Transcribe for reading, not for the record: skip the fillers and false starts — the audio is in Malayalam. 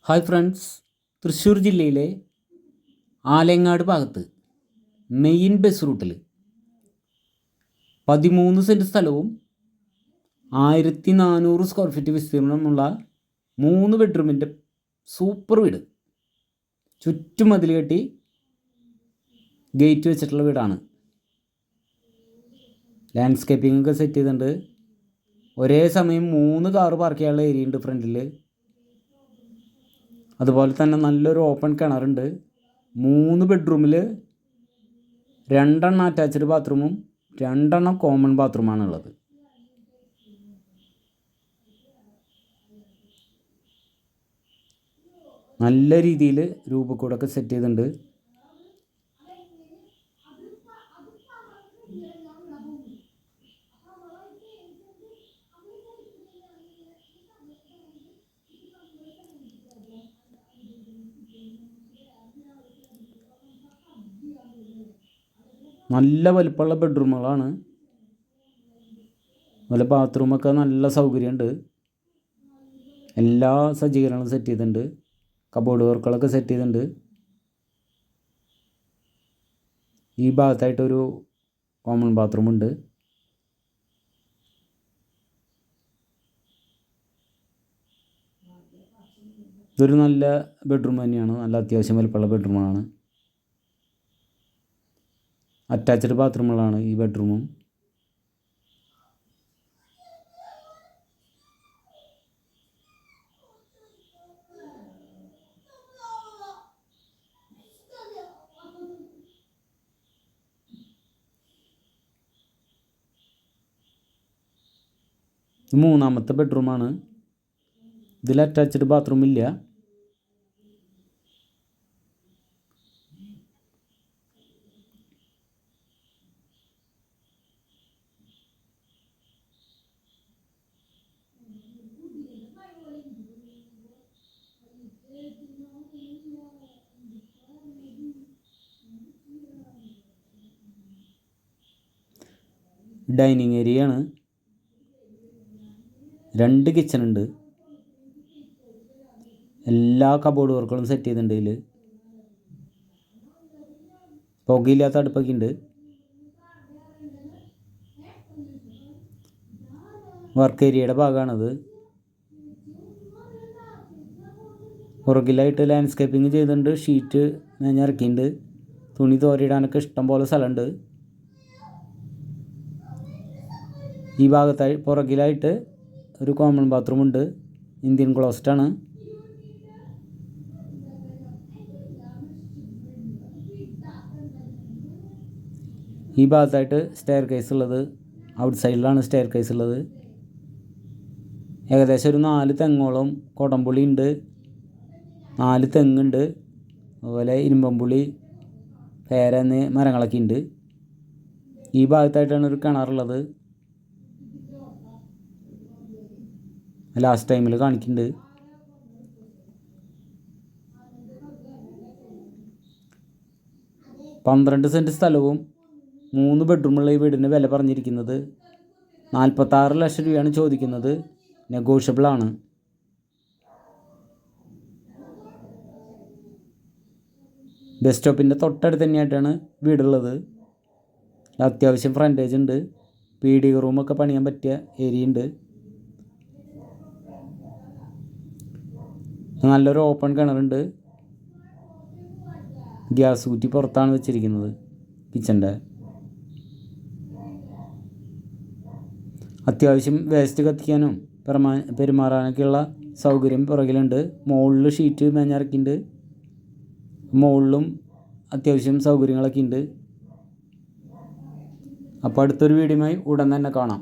ഹായ് ഫ്രണ്ട്സ്, തൃശ്ശൂർ ജില്ലയിലെ ആലങ്ങാട് ഭാഗത്ത് മെയിൻ ബസ് റൂട്ടിൽ 13 സെൻറ്റ് സ്ഥലവും 1400 സ്ക്വയർ ഫീറ്റ് വിസ്തീർണമുള്ള 3 ബെഡ്റൂമിൻ്റെ സൂപ്പർ വീട്, ചുറ്റുമതിൽ കെട്ടി ഗേറ്റ് വെച്ചിട്ടുള്ള വീടാണ്. ലാൻഡ്സ്കേപ്പിംഗ് ഒക്കെ സെറ്റ് ചെയ്തിട്ടുണ്ട്. ഒരേ സമയം 3 കാറ് പാർക്ക് ചെയ്യാനുള്ള ഏരിയ ഉണ്ട് ഫ്രണ്ടിൽ. അതുപോലെ തന്നെ നല്ലൊരു ഓപ്പൺ കിണറുണ്ട്. 3 ബെഡ്റൂമിൽ 2 അറ്റാച്ച്ഡ് ബാത്റൂമും 2 കോമൺ ബാത്റൂമാണുള്ളത്. നല്ല രീതിയിൽ രൂപക്കൂടൊക്കെ സെറ്റ് ചെയ്തിട്ടുണ്ട്. നല്ല വലിപ്പമുള്ള ബെഡ്റൂമുകളാണ്. അതുപോലെ ബാത്റൂമൊക്കെ നല്ല സൗകര്യമുണ്ട്. എല്ലാ സജ്ജീകരണങ്ങളും സെറ്റ് ചെയ്തിട്ടുണ്ട്. കബോർഡ് വർക്കുകളൊക്കെ സെറ്റ് ചെയ്തിട്ടുണ്ട്. ഈ ഭാഗത്തായിട്ടൊരു കോമൺ ബാത്റൂമുണ്ട്. ഇതൊരു നല്ല ബെഡ്റൂം തന്നെയാണ്. നല്ല അത്യാവശ്യം വലിപ്പമുള്ള ബെഡ്റൂമാണ്. അറ്റാച്ച്ഡ് ബാത്റൂമുകളാണ് ഈ ബെഡ്റൂമും. ഇത് 3ാമത്തെ ബെഡ്റൂമാണ്. ഇതിൽ അറ്റാച്ച്ഡ് ബാത്റൂം ഇല്ല. ഡൈനിങ് ഏരിയയാണ്. 2 കിച്ചണുണ്ട്. എല്ലാ കബോർഡ് വർക്കുകളും സെറ്റ് ചെയ്തിട്ടുണ്ട്. ഇതിൽ പുകയില്ലാത്ത അടുപ്പൊക്കെ ഉണ്ട്. വർക്ക് ഏരിയയുടെ ഭാഗമാണത്. പുറകിലായിട്ട് ലാൻഡ്സ്കേപ്പിംഗ് ചെയ്തിട്ടുണ്ട്. ഷീറ്റ് ഇറക്കിയിട്ടുണ്ട്. തുണി തോരയിടാനൊക്കെ ഇഷ്ടം പോലെ സ്ഥലമുണ്ട്. ഈ ഭാഗത്തായി പുറകിലായിട്ട് ഒരു കോമൺ ബാത്റൂമുണ്ട്. ഇന്ത്യൻ ക്ലോസറ്റാണ്. ഈ ഭാഗത്തായിട്ട് സ്റ്റെയർ കേസ് ഉള്ളത്. ഔട്ട് സൈഡിലാണ് സ്റ്റെയർ കേസ് ഉള്ളത്. ഏകദേശം ഒരു 4 തെങ്ങോളം കൊടംപുളി ഉണ്ട്. 4 തെങ്ങുണ്ട്. അതുപോലെ ഇരുമ്പമ്പുളി, പേര എന്നീ മരങ്ങളൊക്കെ ഉണ്ട്. ഈ ഭാഗത്തായിട്ടാണ് ഒരു കിണറുള്ളത്. ലാസ്റ്റ് ടൈമിൽ കാണിക്കുന്നുണ്ട്. പന്ത്രണ്ട് സെൻറ്റ് സ്ഥലവും 3 ബെഡ്റൂമുള്ള ഈ വീടിന് വില പറഞ്ഞിരിക്കുന്നത് 46 ലക്ഷം രൂപയാണ് ചോദിക്കുന്നത്. നെഗോഷ്യബിളാണ്. ബസ് സ്റ്റോപ്പിൻ്റെ തൊട്ടടുത്ത് തന്നെയായിട്ടാണ് വീടുള്ളത്. അത്യാവശ്യം ഫ്രണ്ടേജ് ഉണ്ട്. PD റൂമൊക്കെ പണിയാൻ പറ്റിയ ഏരിയ ഉണ്ട്. നല്ലൊരു ഓപ്പൺ കിണറുണ്ട്. ഗ്യാസ് കുറ്റി പുറത്താണ് വെച്ചിരിക്കുന്നത് കിച്ചൻ്റെ. അത്യാവശ്യം വേസ്റ്റ് കത്തിക്കാനും പെരുമാറാനൊക്കെയുള്ള സൗകര്യം പുറകിലുണ്ട്. മുകളിൽ ഷീറ്റ് മേഞ്ഞിറക്കിയിട്ടുണ്ട്. മുകളിലും അത്യാവശ്യം സൗകര്യങ്ങളൊക്കെ ഉണ്ട്. അപ്പോൾ അടുത്തൊരു വീഡിയോയുമായി ഉടൻ തന്നെ കാണാം.